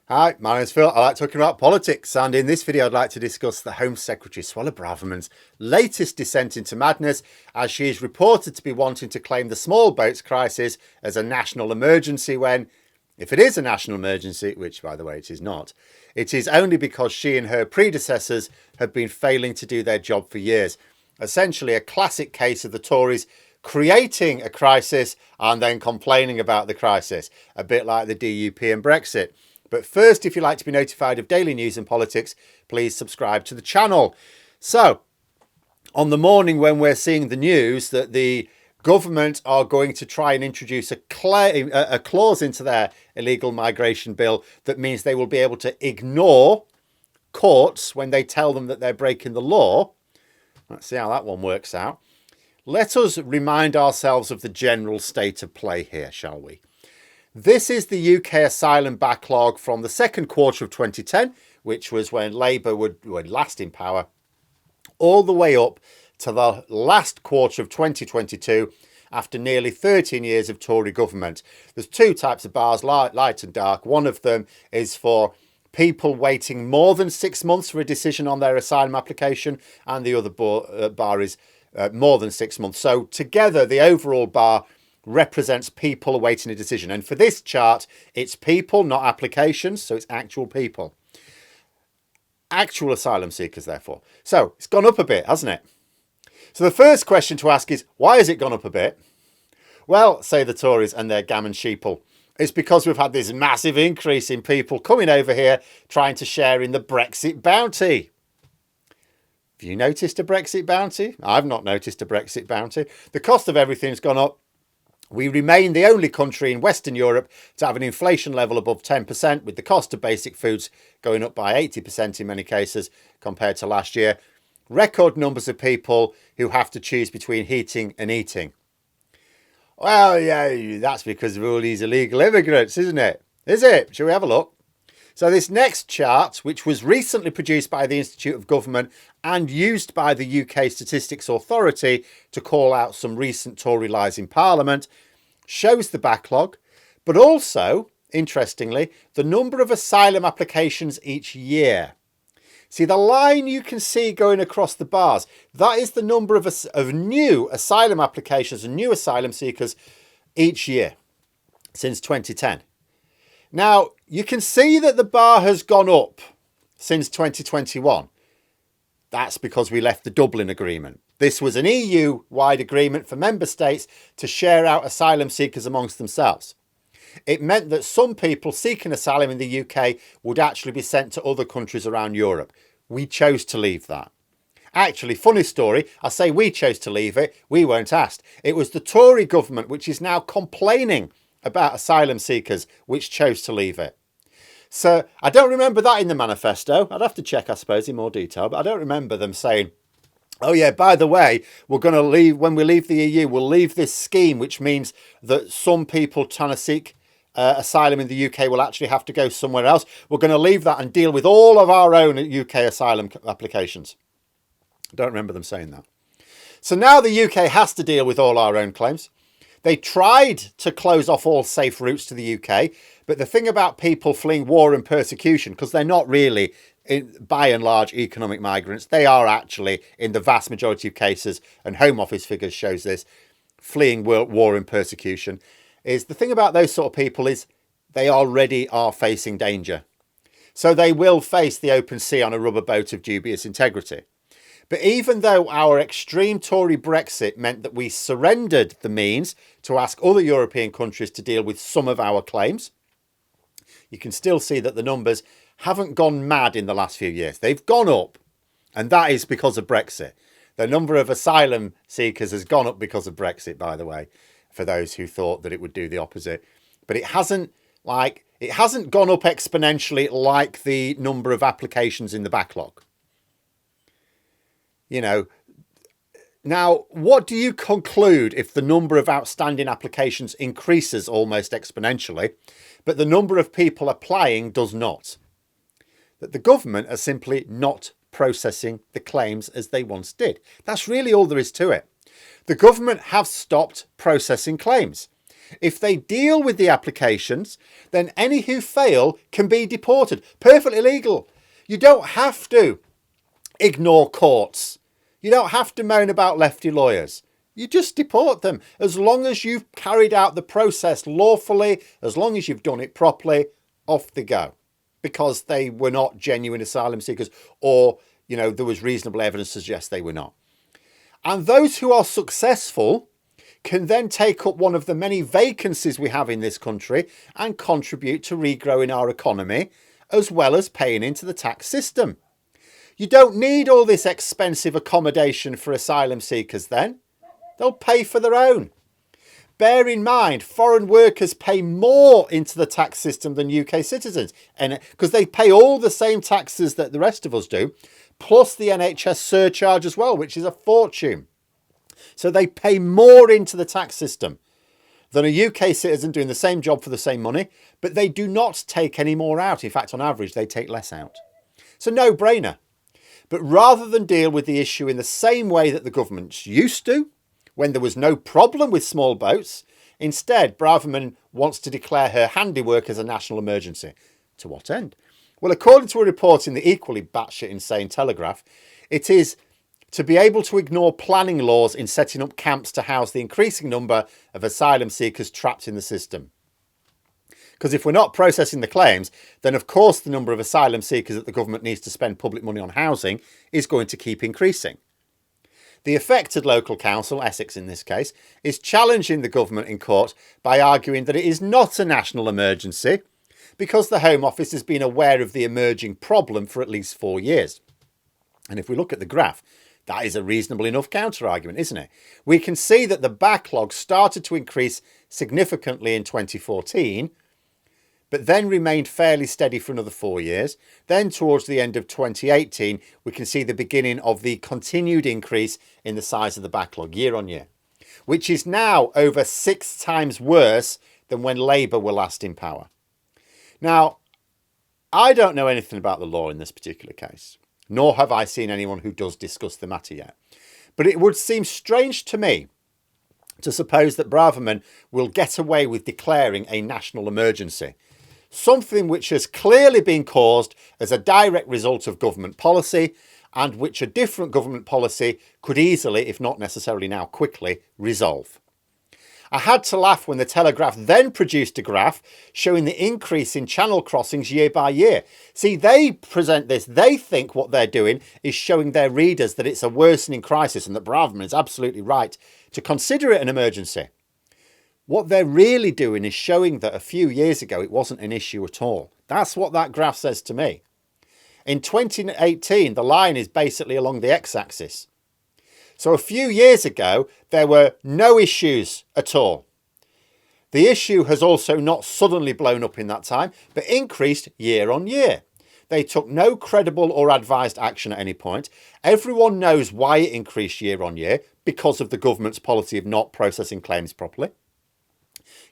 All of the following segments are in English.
Hi, my name's Phil. I like talking about politics, and in this video I'd like to discuss the Home Secretary Suella Braverman's latest descent into madness, as she is reported to be wanting to claim the small boats crisis as a national emergency when, if it is a national emergency, which by the way it is not, it is only because she and her predecessors have been failing to do their job for years. Essentially a classic case of the Tories creating a crisis and then complaining about the crisis, a bit like the DUP and Brexit. But first, if you'd like to be notified of daily news and politics, please subscribe to the channel. So, on the morning when we're seeing the news that the government are going to try and introduce a clause into their illegal migration bill that means they will be able to ignore courts when they tell them that they're breaking the law. Let's see how that one works out. Let us remind ourselves of the general state of play here, shall we? This is the UK asylum backlog from the second quarter of 2010, which was when Labour were last in power, all the way up to the last quarter of 2022, after nearly 13 years of Tory government. There's two types of bars, light and dark. One of them is for people waiting more than 6 months for a decision on their asylum application, and the other bar is more than 6 months. So together, the overall bar represents people awaiting a decision. And for this chart, it's people, not applications. So it's actual people. Actual asylum seekers, therefore. So it's gone up a bit, hasn't it? So the first question to ask is, why has it gone up a bit? Well, say the Tories and their gammon sheeple. It's because we've had this massive increase in people coming over here trying to share in the Brexit bounty. Have you noticed a Brexit bounty? I've not noticed a Brexit bounty. The cost of everything's gone up. We remain the only country in Western Europe to have an inflation level above 10%, with the cost of basic foods going up by 80% in many cases compared to last year. Record numbers of people who have to choose between heating and eating. Well, yeah, that's because of all these illegal immigrants, isn't it? Is it? Shall we have a look? So this next chart, which was recently produced by the Institute of Government and used by the UK Statistics Authority to call out some recent Tory lies in Parliament, shows the backlog, but also, interestingly, the number of asylum applications each year. See, the line you can see going across the bars, that is the number of new asylum applications and new asylum seekers each year since 2010. Now, you can see that the bar has gone up since 2021. That's because we left the Dublin Agreement. This was an EU-wide agreement for member states to share out asylum seekers amongst themselves. It meant that some people seeking asylum in the UK would actually be sent to other countries around Europe. We chose to leave that. Actually, funny story, I say we chose to leave it, we weren't asked. It was the Tory government, which is now complaining about asylum seekers, which chose to leave it. So I don't remember that in the manifesto. I'd have to check, I suppose, in more detail, but I don't remember them saying, oh yeah, by the way, we're going to leave, when we leave the EU, we'll leave this scheme, which means that some people trying to seek asylum in the UK will actually have to go somewhere else. We're going to leave that and deal with all of our own UK asylum applications. I don't remember them saying that. So now the UK has to deal with all our own claims. They tried to close off all safe routes to the UK, but the thing about people fleeing war and persecution, because they're not really, by and large, economic migrants, they are actually, in the vast majority of cases, and Home Office figures shows this, fleeing war and persecution, is the thing about those sort of people is they already are facing danger. So they will face the open sea on a rubber boat of dubious integrity. But even though our extreme Tory Brexit meant that we surrendered the means to ask other European countries to deal with some of our claims, you can still see that the numbers haven't gone mad in the last few years. They've gone up, and that is because of Brexit. The number of asylum seekers has gone up because of Brexit, by the way, for those who thought that it would do the opposite. But it hasn't gone up exponentially like the number of applications in the backlog. You know, now, what do you conclude if the number of outstanding applications increases almost exponentially, but the number of people applying does not? That the government are simply not processing the claims as they once did. That's really all there is to it. The government have stopped processing claims. If they deal with the applications, then any who fail can be deported. Perfectly legal. You don't have to ignore courts. You don't have to moan about lefty lawyers. You just deport them. As long as you've carried out the process lawfully, as long as you've done it properly, off they go. Because they were not genuine asylum seekers, or, there was reasonable evidence to suggest they were not. And those who are successful can then take up one of the many vacancies we have in this country and contribute to regrowing our economy, as well as paying into the tax system. You don't need all this expensive accommodation for asylum seekers then. They'll pay for their own. Bear in mind, foreign workers pay more into the tax system than UK citizens, and because they pay all the same taxes that the rest of us do, plus the NHS surcharge as well, which is a fortune. So they pay more into the tax system than a UK citizen doing the same job for the same money, but they do not take any more out. In fact, on average, they take less out. So no-brainer. But rather than deal with the issue in the same way that the governments used to, when there was no problem with small boats, instead, Braverman wants to declare her handiwork as a national emergency. To what end? Well, according to a report in the equally batshit insane Telegraph, it is to be able to ignore planning laws in setting up camps to house the increasing number of asylum seekers trapped in the system. Because if we're not processing the claims, then of course the number of asylum seekers that the government needs to spend public money on housing is going to keep increasing. The affected local council, Essex in this case, is challenging the government in court by arguing that it is not a national emergency because the Home Office has been aware of the emerging problem for at least 4 years. And if we look at the graph, that is a reasonable enough counter-argument, isn't it? We can see that the backlog started to increase significantly in 2014, but then remained fairly steady for another 4 years. Then towards the end of 2018, we can see the beginning of the continued increase in the size of the backlog year on year, which is now over 6 times worse than when Labour were last in power. Now, I don't know anything about the law in this particular case, nor have I seen anyone who does discuss the matter yet. But it would seem strange to me to suppose that Bravermen will get away with declaring a national emergency, something which has clearly been caused as a direct result of government policy, and which a different government policy could easily, if not necessarily now quickly, resolve. I had to laugh when the Telegraph then produced a graph showing the increase in channel crossings year by year. See, they present this, they think what they're doing is showing their readers that it's a worsening crisis and that Braverman is absolutely right to consider it an emergency. What they're really doing is showing that a few years ago it wasn't an issue at all. That's what that graph says to me. In 2018, the line is basically along the x-axis. So a few years ago, there were no issues at all. The issue has also not suddenly blown up in that time, but increased year on year. They took no credible or advised action at any point. Everyone knows why it increased year on year, because of the government's policy of not processing claims properly,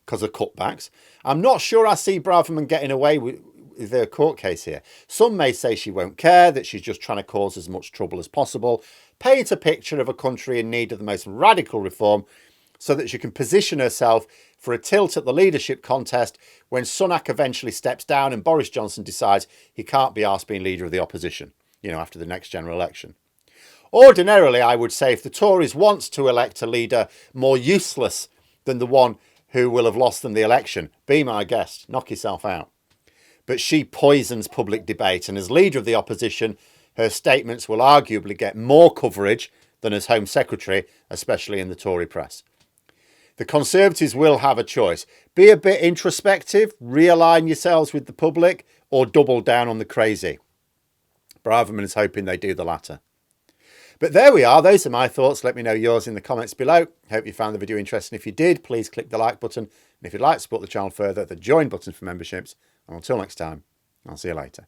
because of cutbacks. I'm not sure I see Braverman getting away with their court case here. Some may say she won't care, that she's just trying to cause as much trouble as possible, paint a picture of a country in need of the most radical reform so that she can position herself for a tilt at the leadership contest when Sunak eventually steps down and Boris Johnson decides he can't be arsed being leader of the opposition, after the next general election. Ordinarily, I would say if the Tories want to elect a leader more useless than the one who will have lost them the election, be my guest, knock yourself out. But she poisons public debate, and as leader of the opposition, her statements will arguably get more coverage than as Home Secretary, especially in the Tory press. The Conservatives will have a choice. Be a bit introspective, realign yourselves with the public, or double down on the crazy. Braverman is hoping they do the latter. But there we are. Those are my thoughts. Let me know yours in the comments below. Hope you found the video interesting. If you did, please click the like button. And if you'd like to support the channel further, the join button for memberships. And until next time, I'll see you later.